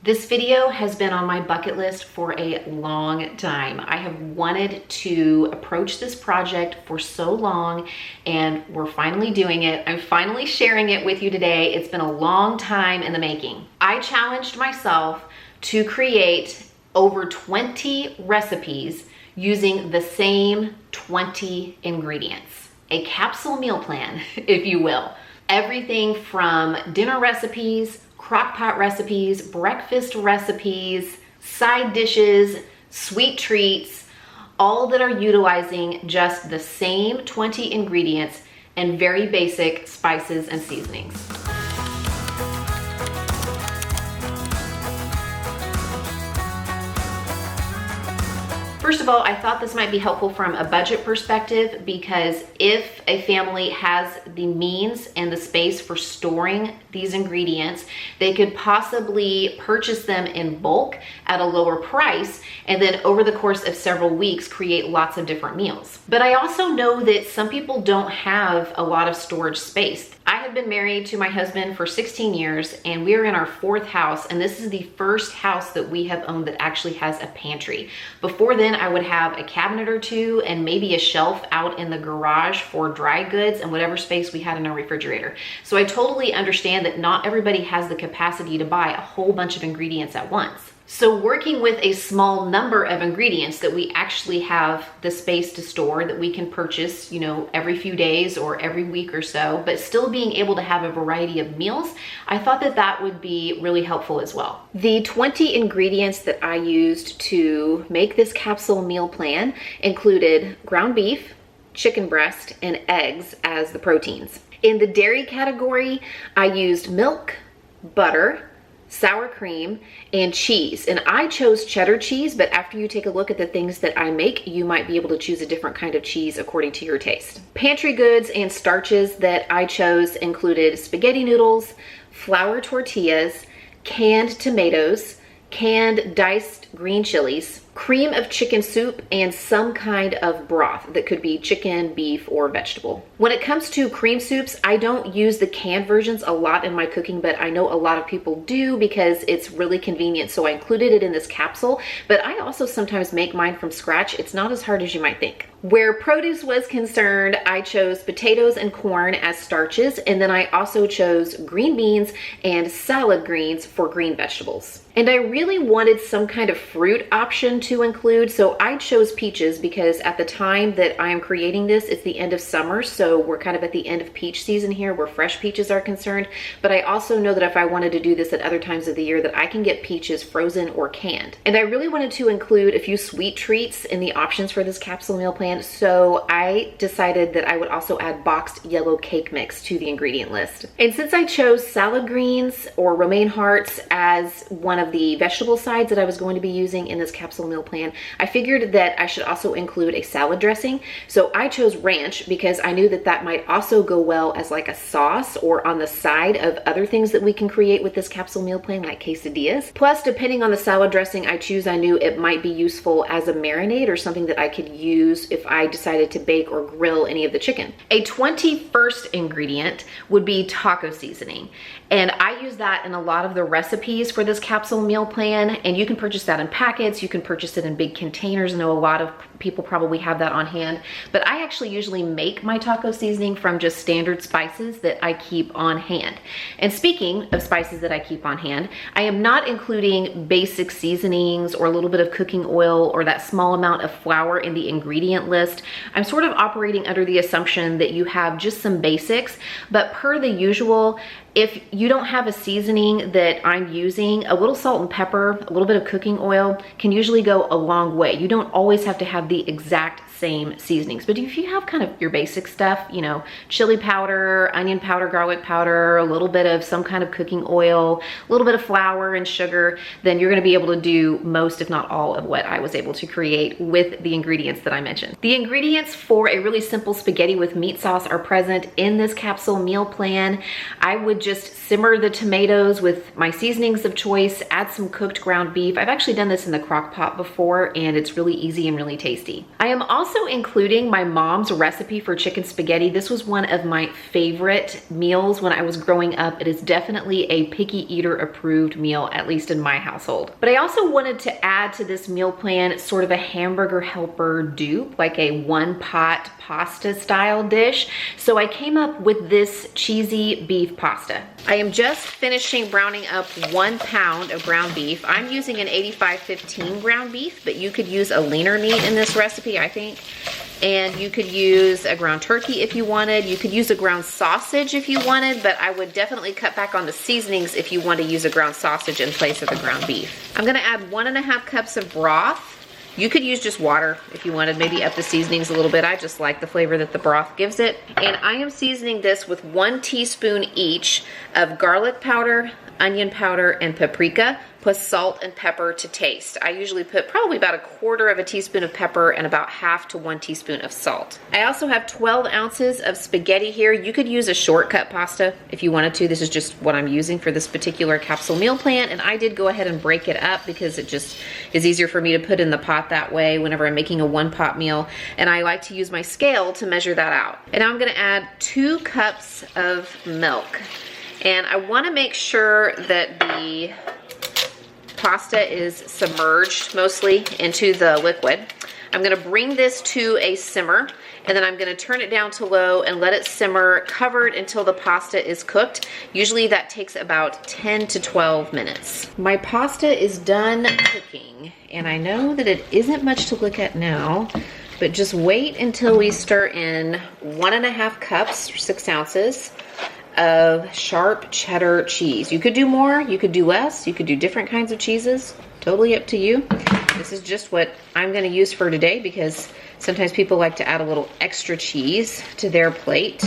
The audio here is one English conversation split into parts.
This video has been on my bucket list for a long time. I have wanted to approach this project for so long, and we're finally doing it. I'm finally sharing it with you today. It's been a long time in the making. I challenged myself to create over 20 recipes using the same 20 ingredients. A capsule meal plan, if you will. Everything from dinner recipes, Crockpot recipes, breakfast recipes, side dishes, sweet treats, all that are utilizing just the same 20 ingredients and very basic spices and seasonings. First of all, I thought this might be helpful from a budget perspective, because if a family has the means and the space for storing these ingredients, they could possibly purchase them in bulk at a lower price, and then over the course of several weeks create lots of different meals. But I also know that some people don't have a lot of storage space. I have been married to my husband for 16 years, and we are in our 4th house, and this is the first house that we have owned that actually has a pantry. Before then, I would have a cabinet or two and maybe a shelf out in the garage for dry goods and whatever space we had in our refrigerator. So I totally understand that not everybody has the capacity to buy a whole bunch of ingredients at once. So working with a small number of ingredients that we actually have the space to store, that we can purchase, every few days or every week or so, but still being able to have a variety of meals, I thought that that would be really helpful as well. The 20 ingredients that I used to make this capsule meal plan included ground beef, chicken breast, and eggs as the proteins. In the dairy category, I used milk, butter, sour cream, and cheese. And I chose cheddar cheese, but after you take a look at the things that I make, you might be able to choose a different kind of cheese according to your taste. Pantry goods and starches that I chose included spaghetti noodles, flour tortillas, canned tomatoes, canned diced green chilies, cream of chicken soup, and some kind of broth that could be chicken, beef, or vegetable. When it comes to cream soups, I don't use the canned versions a lot in my cooking, but I know a lot of people do because it's really convenient, so I included it in this capsule. But I also sometimes make mine from scratch. It's not as hard as you might think. Where produce was concerned, I chose potatoes and corn as starches, and then I also chose green beans and salad greens for green vegetables. And I really wanted some kind of fruit option to include, so I chose peaches because at the time that I am creating this, it's the end of summer, so we're kind of at the end of peach season here where fresh peaches are concerned. But I also know that if I wanted to do this at other times of the year, that I can get peaches frozen or canned. And I really wanted to include a few sweet treats in the options for this capsule meal plan, so I decided that I would also add boxed yellow cake mix to the ingredient list. And since I chose salad greens or romaine hearts as one of the vegetable sides that I was going to be using in this capsule meal plan, I figured that I should also include a salad dressing. So I chose ranch because I knew that that might also go well as like a sauce or on the side of other things that we can create with this capsule meal plan, like quesadillas. Plus, depending on the salad dressing I choose, I knew it might be useful as a marinade or something that I could use if I decided to bake or grill any of the chicken. A 21st ingredient would be taco seasoning. And I use that in a lot of the recipes for this capsule meal plan, and you can purchase that in packets, you can purchase it in big containers. I know a lot of people probably have that on hand, but I actually usually make my taco seasoning from just standard spices that I keep on hand. And speaking of spices that I keep on hand, I am not including basic seasonings or a little bit of cooking oil or that small amount of flour in the ingredient list. I'm sort of operating under the assumption that you have just some basics, but per the usual, if you don't have a seasoning that I'm using, a little salt and pepper, a little bit of cooking oil can usually go a long way. You don't always have to have the exact same seasonings, but if you have kind of your basic stuff, chili powder, onion powder, garlic powder, a little bit of some kind of cooking oil, a little bit of flour and sugar, then you're gonna be able to do most, if not all, of what I was able to create with the ingredients that I mentioned. The ingredients for a really simple spaghetti with meat sauce are present in this capsule meal plan. I would just simmer the tomatoes with my seasonings of choice, add some cooked ground beef. I've actually done this in the crock pot before, and it's really easy and really tasty. I am also including my mom's recipe for chicken spaghetti. This was one of my favorite meals when I was growing up. It is definitely a picky eater approved meal, at least in my household. But I also wanted to add to this meal plan sort of a hamburger helper dupe, like a one pot pasta style dish. So I came up with this cheesy beef pasta. I am just finishing browning up 1 pound of ground beef. I'm using an 85/15 ground beef, but you could use a leaner meat in this recipe, I think. And you could use a ground turkey if you wanted. You could use a ground sausage if you wanted, but I would definitely cut back on the seasonings if you want to use a ground sausage in place of the ground beef. I'm gonna add 1.5 cups of broth. You could use just water if you wanted, maybe up the seasonings a little bit. I just like the flavor that the broth gives it. And I am seasoning this with 1 teaspoon each of garlic powder, onion powder, and paprika, plus salt and pepper to taste. I usually put probably about 1/4 teaspoon of pepper and about 1/2 to 1 teaspoon of salt. I also have 12 ounces of spaghetti here. You could use a shortcut pasta if you wanted to. This is just what I'm using for this particular capsule meal plan, and I did go ahead and break it up because it just is easier for me to put in the pot that way whenever I'm making a 1-pot meal, and I like to use my scale to measure that out. And now I'm gonna add 2 cups of milk. And I wanna make sure that the pasta is submerged mostly into the liquid. I'm gonna bring this to a simmer, and then I'm gonna turn it down to low and let it simmer covered until the pasta is cooked. Usually that takes about 10 to 12 minutes. My pasta is done cooking, and I know that it isn't much to look at now, but just wait until we stir in 1.5 cups, or 6 ounces, of sharp cheddar cheese. You could do more, you could do less, you could do different kinds of cheeses, totally up to you. This is just what I'm gonna use for today because sometimes people like to add a little extra cheese to their plate,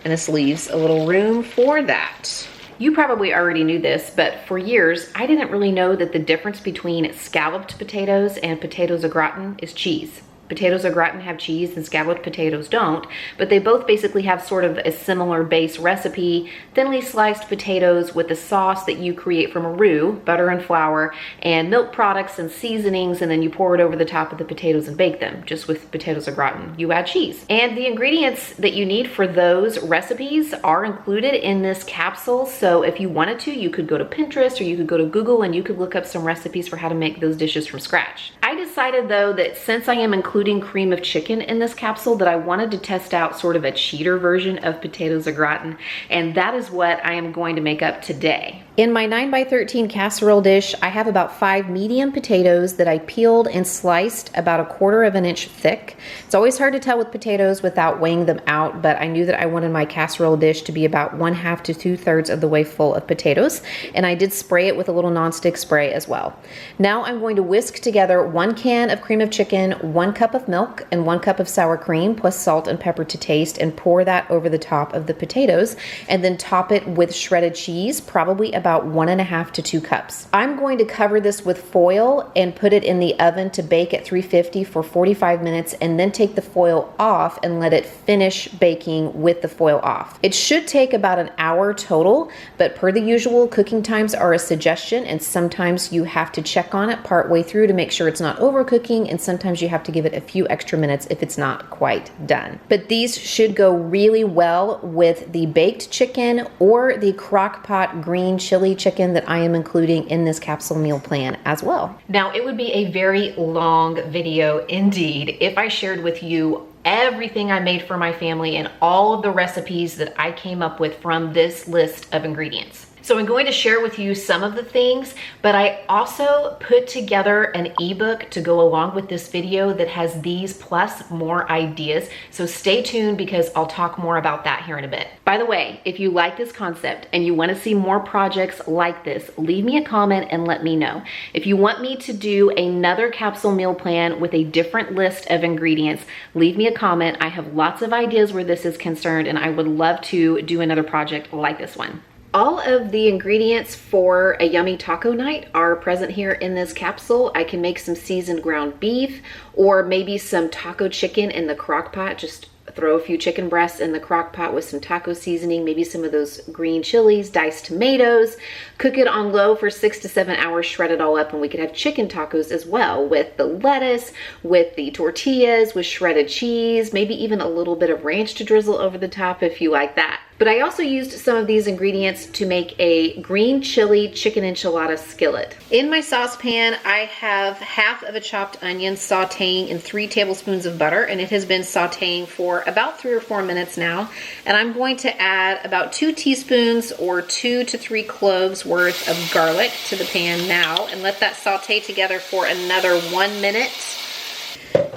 and this leaves a little room for that. You probably already knew this, but for years, I didn't really know that the difference between scalloped potatoes and potatoes au gratin is cheese. Potatoes au gratin have cheese and scalloped potatoes don't, but they both basically have sort of a similar base recipe, thinly sliced potatoes with a sauce that you create from a roux, butter and flour, and milk products and seasonings, and then you pour it over the top of the potatoes and bake them. Just with potatoes au gratin, you add cheese. And the ingredients that you need for those recipes are included in this capsule, so if you wanted to, you could go to Pinterest or you could go to Google and you could look up some recipes for how to make those dishes from scratch. I decided though that since I am including cream of chicken in this capsule, that I wanted to test out sort of a cheater version of potatoes au gratin, and that is what I am going to make up today. In my 9x13 casserole dish, I have about 5 medium potatoes that I peeled and sliced about 1/4 inch thick. It's always hard to tell with potatoes without weighing them out, but I knew that I wanted my casserole dish to be about 1/2 to 2/3 of the way full of potatoes, and I did spray it with a little nonstick spray as well. Now I'm going to whisk together 1 can of cream of chicken, 1 cup of milk, and 1 cup of sour cream, plus salt and pepper to taste, and pour that over the top of the potatoes, and then top it with shredded cheese, probably about 1.5 to 2 cups. I'm going to cover this with foil and put it in the oven to bake at 350 for 45 minutes, and then take the foil off and let it finish baking with the foil off. It should take about an hour total, but per the usual, cooking times are a suggestion, and sometimes you have to check on it partway through to make sure it's not overcooking, and sometimes you have to give it a few extra minutes if it's not quite done. But these should go really well with the baked chicken or the Crockpot green chili chicken that I am including in this capsule meal plan as well. Now, it would be a very long video indeed if I shared with you everything I made for my family and all of the recipes that I came up with from this list of ingredients. So I'm going to share with you some of the things, but I also put together an ebook to go along with this video that has these plus more ideas. So stay tuned because I'll talk more about that here in a bit. By the way, if you like this concept and you want to see more projects like this, leave me a comment and let me know. If you want me to do another capsule meal plan with a different list of ingredients, leave me a comment. I have lots of ideas where this is concerned, and I would love to do another project like this one. All of the ingredients for a yummy taco night are present here in this capsule. I can make some seasoned ground beef or maybe some taco chicken in the crock pot, just throw a few chicken breasts in the crock pot with some taco seasoning, maybe some of those green chilies, diced tomatoes, cook it on low for 6 to 7 hours, shred it all up, and we could have chicken tacos as well with the lettuce, with the tortillas, with shredded cheese, maybe even a little bit of ranch to drizzle over the top if you like that. But I also used some of these ingredients to make a green chili chicken enchilada skillet. In my saucepan, I have half of a chopped onion sauteing in 3 tablespoons of butter, and it has been sauteing for about 3 or 4 minutes now. And I'm going to add about 2 teaspoons or 2 to 3 cloves worth of garlic to the pan now, and let that saute together for another 1 minute.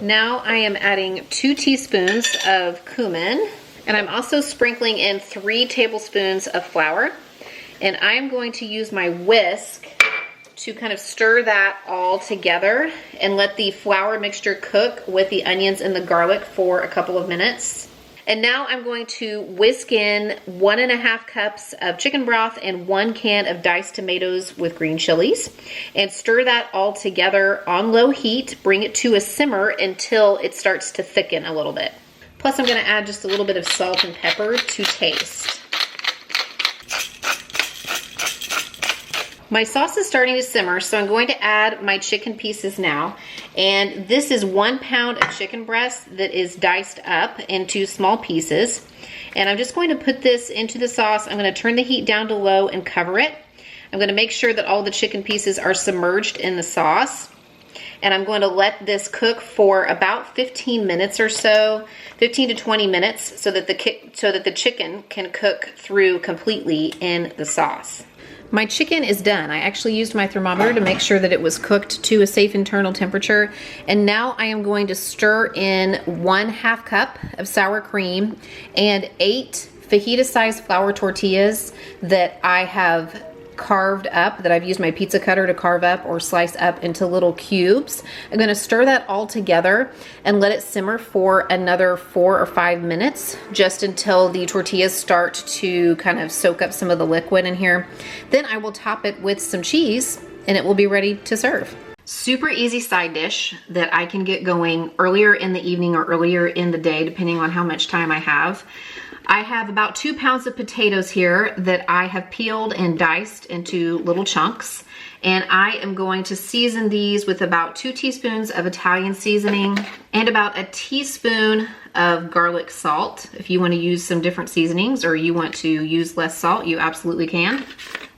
Now I am adding 2 teaspoons of cumin. And I'm also sprinkling in 3 tablespoons of flour. And I'm going to use my whisk to kind of stir that all together and let the flour mixture cook with the onions and the garlic for a couple of minutes. And now I'm going to whisk in 1.5 cups of chicken broth and 1 can of diced tomatoes with green chilies, and stir that all together on low heat. Bring it to a simmer until it starts to thicken a little bit. Plus, I'm going to add just a little bit of salt and pepper to taste. My sauce is starting to simmer, so I'm going to add my chicken pieces now. And this is 1 pound of chicken breast that is diced up into small pieces. And I'm just going to put this into the sauce. I'm going to turn the heat down to low and cover it. I'm going to make sure that all the chicken pieces are submerged in the sauce. And I'm going to let this cook for about 15 minutes or so, 15 to 20 minutes, so that the chicken can cook through completely in the sauce. My chicken is done. I actually used my thermometer to make sure that it was cooked to a safe internal temperature. And now I am going to stir in 1/2 cup of sour cream and 8 fajita-sized flour tortillas that I have carved up, that I've used my pizza cutter to carve up or slice up into little cubes. I'm going to stir that all together and let it simmer for another 4 or 5 minutes, just until the tortillas start to kind of soak up some of the liquid in here. Then I will top it with some cheese and it will be ready to serve. Super easy side dish that I can get going earlier in the evening or earlier in the day, depending on how much time I have. I have about 2 pounds of potatoes here that I have peeled and diced into little chunks. And I am going to season these with about 2 teaspoons of Italian seasoning and about a teaspoon of garlic salt. If you want to use some different seasonings or you want to use less salt, you absolutely can.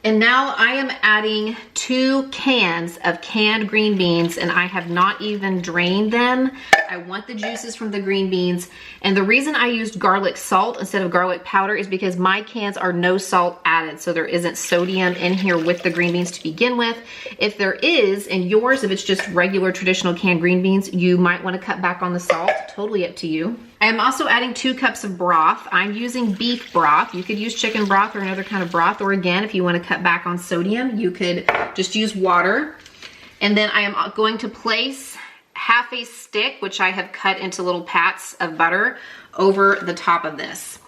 And now I am adding 2 cans of canned green beans, and I have not even drained them. I want the juices from the green beans. And the reason I used garlic salt instead of garlic powder is because my cans are no salt added, so there isn't sodium in here with the green beans to begin with. If there is, in yours, if it's just regular traditional canned green beans, you might want to cut back on the salt. Totally up to you. I am also adding 2 cups of broth. I'm using beef broth. You could use chicken broth or another kind of broth, or again, if you want to cut back on sodium, you could just use water. And then I am going to place half a stick, which I have cut into little pats of butter, over the top of this.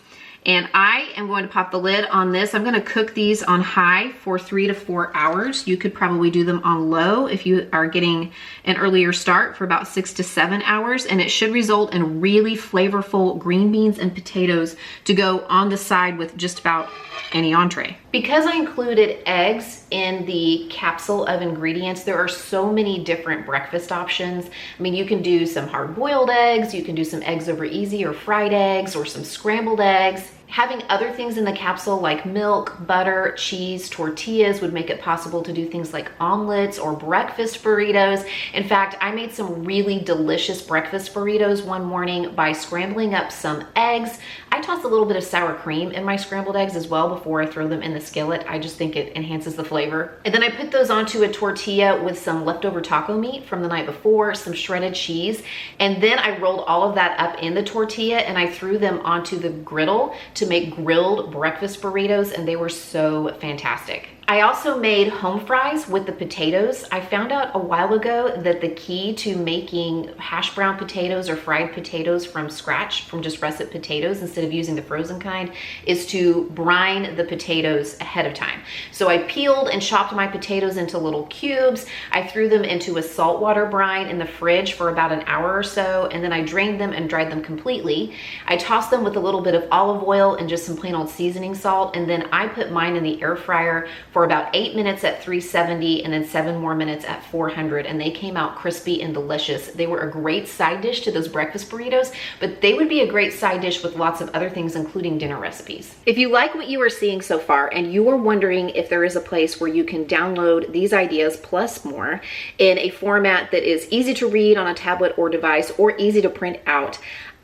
And I am going to pop the lid on this. I'm going to cook these on high for 3 to 4 hours. You could probably do them on low if you are getting an earlier start, for about 6 to 7 hours. And it should result in really flavorful green beans and potatoes to go on the side with just about any entree. Because I included eggs in the capsule of ingredients, there are so many different breakfast options. I mean, you can do some hard-boiled eggs, you can do some eggs over easy or fried eggs, or some scrambled eggs. Having other things in the capsule like milk, butter, cheese, tortillas would make it possible to do things like omelets or breakfast burritos. In fact, I made some really delicious breakfast burritos one morning by scrambling up some eggs. I toss a little bit of sour cream in my scrambled eggs as well before I throw them in the skillet. I just think it enhances the flavor. And then I put those onto a tortilla with some leftover taco meat from the night before, some shredded cheese, and then I rolled all of that up in the tortilla and I threw them onto the griddle to make grilled breakfast burritos, and they were so fantastic. I also made home fries with the potatoes. I found out a while ago that the key to making hash brown potatoes or fried potatoes from scratch, from just russet potatoes instead of using the frozen kind, is to brine the potatoes ahead of time. So I peeled and chopped my potatoes into little cubes. I threw them into a saltwater brine in the fridge for about an hour or so, and then I drained them and dried them completely. I tossed them with a little bit of olive oil and just some plain old seasoning salt, and then I put mine in the air fryer for about 8 minutes at 370 and then 7 more minutes at 400, and they came out crispy and delicious. They were a great side dish to those breakfast burritos, but they would be a great side dish with lots of other things, including dinner recipes. If you like what you are seeing so far and you are wondering if there is a place where you can download these ideas plus more in a format that is easy to read on a tablet or device or easy to print out,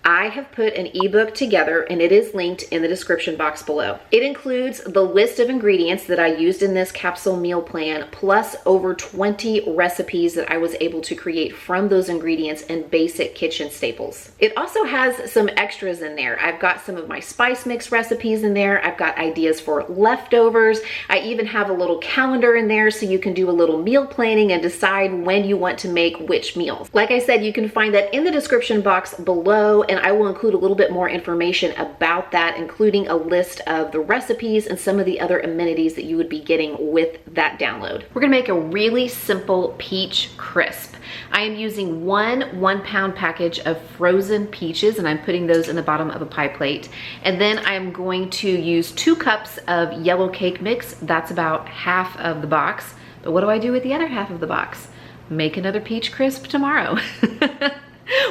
I have put an ebook together and it is linked in the description box below. It includes the list of ingredients that I used in this capsule meal plan, plus over 20 recipes that I was able to create from those ingredients and basic kitchen staples. It also has some extras in there. I've got some of my spice mix recipes in there. I've got ideas for leftovers. I even have a little calendar in there so you can do a little meal planning and decide when you want to make which meals. Like I said, you can find that in the description box below, and I will include a little bit more information about that, including a list of the recipes and some of the other amenities that you would be getting with that download. We're gonna make a really simple peach crisp. I am using one 1-pound package of frozen peaches, and I'm putting those in the bottom of a pie plate. And then I'm going to use 2 cups of yellow cake mix. That's about half of the box. But what do I do with the other half of the box? Make another peach crisp tomorrow.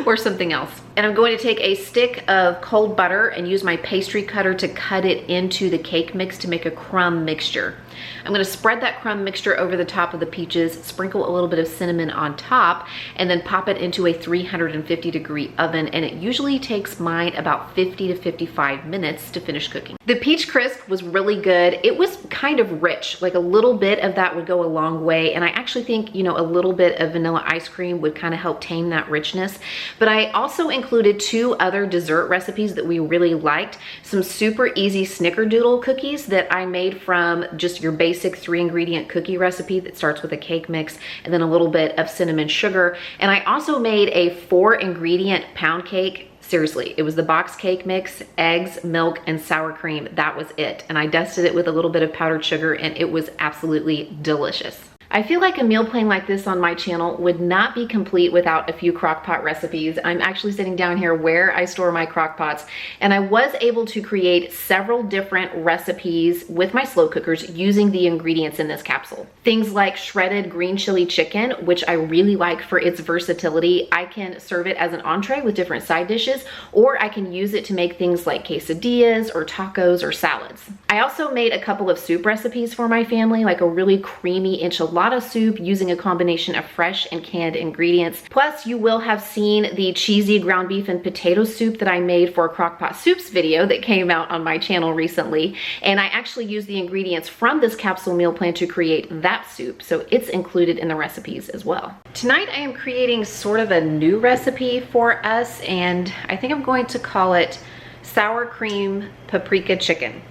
Or something else. And I'm going to take a stick of cold butter and use my pastry cutter to cut it into the cake mix to make a crumb mixture. I'm going to spread that crumb mixture over the top of the peaches, sprinkle a little bit of cinnamon on top, and then pop it into a 350-degree oven, and it usually takes mine about 50 to 55 minutes to finish cooking. The peach crisp was really good. It was kind of rich, like a little bit of that would go a long way, and I actually think, you know, a little bit of vanilla ice cream would kind of help tame that richness. But I also included 2 other dessert recipes that we really liked. Some super easy Snickerdoodle cookies that I made from just your basic 3-ingredient cookie recipe that starts with a cake mix and then a little bit of cinnamon sugar. And I also made a 4-ingredient pound cake. Seriously, it was the box cake mix, eggs, milk, and sour cream. That was it. And I dusted it with a little bit of powdered sugar, and it was absolutely delicious. I feel like a meal plan like this on my channel would not be complete without a few Crockpot recipes. I'm actually sitting down here where I store my Crockpots, and I was able to create several different recipes with my slow cookers using the ingredients in this capsule. Things like shredded green chili chicken, which I really like for its versatility. I can serve it as an entree with different side dishes, or I can use it to make things like quesadillas or tacos or salads. I also made a couple of soup recipes for my family, like a really creamy enchilada soup using a combination of fresh and canned ingredients. Plus, you will have seen the cheesy ground beef and potato soup that I made for a Crockpot Soups video that came out on my channel recently. And I actually used the ingredients from this capsule meal plan to create that soup, so it's included in the recipes as well. Tonight, I am creating sort of a new recipe for us, and I think I'm going to call it sour cream paprika chicken.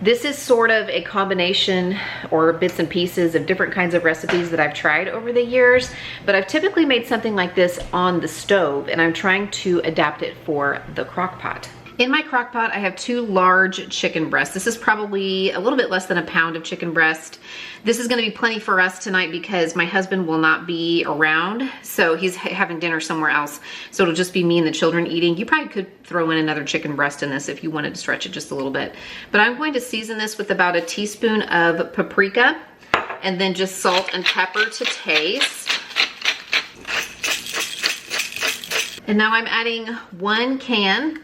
This is sort of a combination or bits and pieces of different kinds of recipes that I've tried over the years, but I've typically made something like this on the stove, and I'm trying to adapt it for the crock pot. In my crock pot, I have 2 large chicken breasts. This is probably a little bit less than a pound of chicken breast. This is gonna be plenty for us tonight because my husband will not be around, so he's having dinner somewhere else. So it'll just be me and the children eating. You probably could throw in another chicken breast in this if you wanted to stretch it just a little bit. But I'm going to season this with about a teaspoon of paprika and then just salt and pepper to taste. And now I'm adding 1 can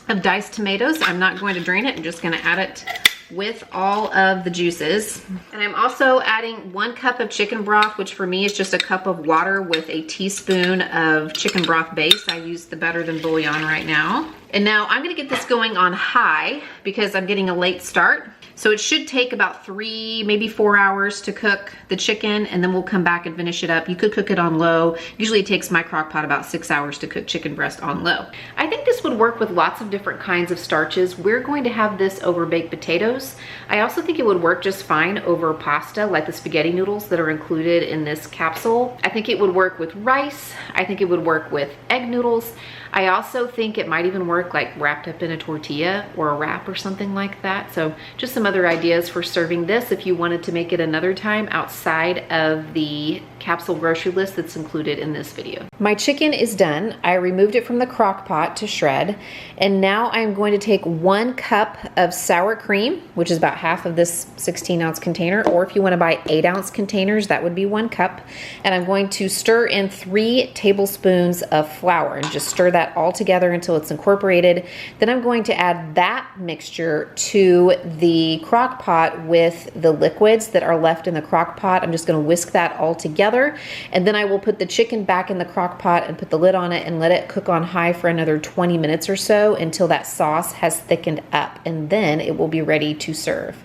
of diced tomatoes. I'm not going to drain it. I'm just going to add it with all of the juices. And I'm also adding 1 cup of chicken broth, which for me is just a cup of water with a teaspoon of chicken broth base. I use the Better Than Bouillon right now. And now I'm going to get this going on high because I'm getting a late start. So it should take about 3, maybe 4 hours to cook the chicken, and then we'll come back and finish it up. You could cook it on low. Usually it takes my crock pot about 6 hours to cook chicken breast on low. I think this would work with lots of different kinds of starches. We're going to have this over baked potatoes. I also think it would work just fine over pasta, like the spaghetti noodles that are included in this capsule. I think it would work with rice. I think it would work with egg noodles. I also think it might even work like wrapped up in a tortilla or a wrap or something like that. So just some other ideas for serving this if you wanted to make it another time outside of the capsule grocery list that's included in this video. My chicken is done. I removed it from the crock pot to shred. And now I'm going to take 1 cup of sour cream, which is about half of this 16-ounce container, or if you want to buy 8-ounce containers, that would be 1 cup. And I'm going to stir in 3 tablespoons of flour and just stir that all together until it's incorporated. Then I'm going to add that mixture to the crock pot with the liquids that are left in the crock pot. I'm just going to whisk that all together, and then I will put the chicken back in the crock pot and put the lid on it and let it cook on high for another 20 minutes or so until that sauce has thickened up, and then it will be ready to serve.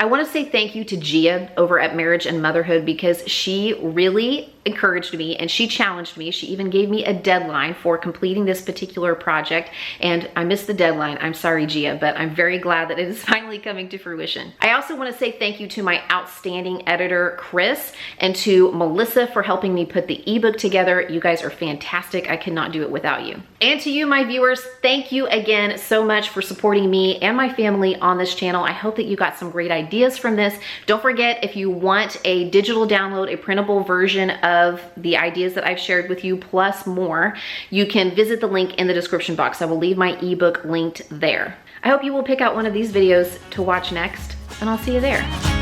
I want to say thank you to Gia over at Marriage and Motherhood, because she really encouraged me and she challenged me. She even gave me a deadline for completing this particular project, and I missed the deadline. I'm sorry, Gia, but I'm very glad that it is finally coming to fruition. I also want to say thank you to my outstanding editor, Chris, and to Melissa for helping me put the ebook together. You guys are fantastic. I cannot do it without you. And to you, my viewers, thank you again so much for supporting me and my family on this channel. I hope that you got some great ideas from this. Don't forget, if you want a digital download, a printable version of the ideas that I've shared with you plus more, you can visit the link in the description box. I will leave my ebook linked there. I hope you will pick out one of these videos to watch next, and I'll see you there.